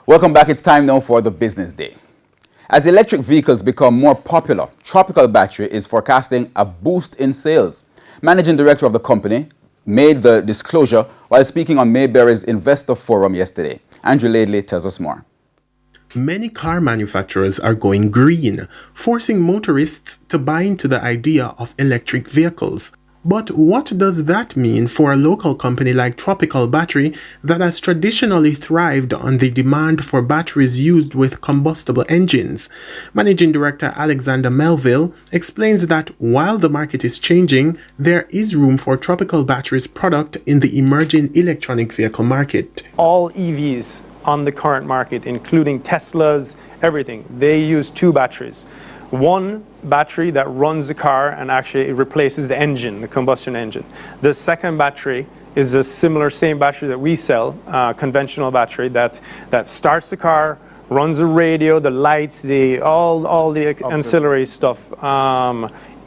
Welcome back. It's time now for the business day. As electric vehicles become more popular, Tropical Battery is forecasting a boost in sales. Managing director of the company made the disclosure while speaking on Mayberry's Investor Forum yesterday. Andrew Laidley tells us more. Many car manufacturers are going green, forcing motorists to buy into the idea of electric vehicles. But what does that mean for a local company like Tropical Battery that has traditionally thrived on the demand for batteries used with combustible engines? Managing Director Alexander Melville explains that while the market is changing, there is room for Tropical Battery's product in the emerging electronic vehicle market. All EVs on the current market, including Teslas, everything, they use two batteries. One battery that runs the car and actually replaces the engine, the combustion engine. The second battery is a same battery that we sell, conventional battery that starts the car, runs the radio, the lights, all the ancillary stuff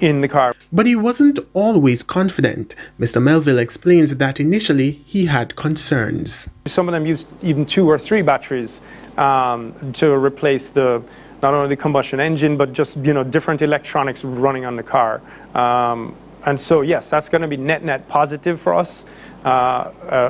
in the car. But he wasn't always confident. Mr. Melville explains that initially he had concerns. Some of them use even 2 or 3 batteries to replace not only the combustion engine, but just different electronics running on the car. And so yes, that's going to be net positive for us.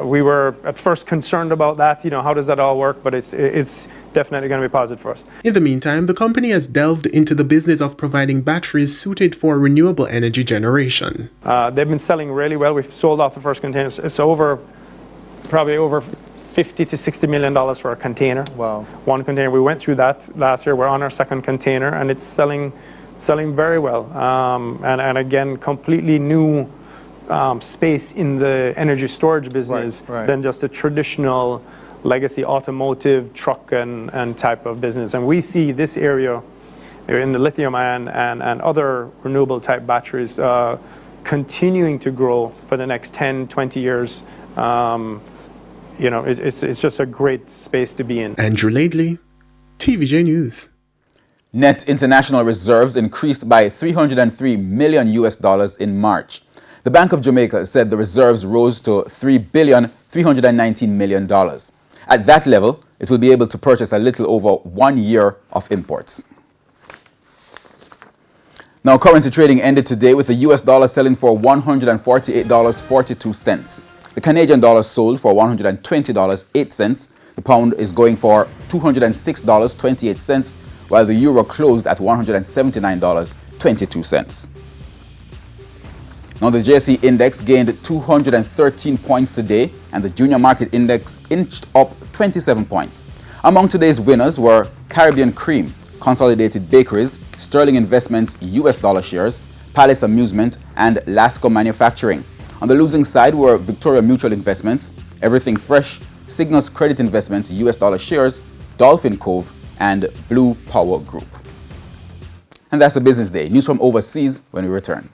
We were at first concerned about that, how does that all work, but it's definitely going to be positive for us. In the meantime, the company has delved into the business of providing batteries suited for renewable energy generation. They've been selling really well. We've sold off the first containers. It's probably over $50 to $60 million for a container. Wow. One container. We went through that last year. We're on our second container, and it's selling very well. And again, completely new space in the energy storage business than just a traditional legacy automotive truck and type of business. And we see this area in the lithium and other renewable type batteries continuing to grow for the next 10, 20 years. It's just a great space to be in. Andrew Laidley, TVJ News. Net international reserves increased by $303 million in March. The Bank of Jamaica said the reserves rose to $3,319 million. At that level, it will be able to purchase a little over 1 year of imports. Now, currency trading ended today with the US dollar selling for $148.42. The Canadian dollar sold for $120.08. The pound is going for $206.28, while the euro closed at $179.22. Now, the JSE index gained 213 points today, and the junior market index inched up 27 points. Among today's winners were Caribbean Cream, Consolidated Bakeries, Sterling Investments US dollar shares, Palace Amusement, and Lasco Manufacturing. On the losing side were Victoria Mutual Investments, Everything Fresh, Cygnus Credit Investments US dollar shares, Dolphin Cove, and Blue Power Group. And that's the business day. News from overseas when we return.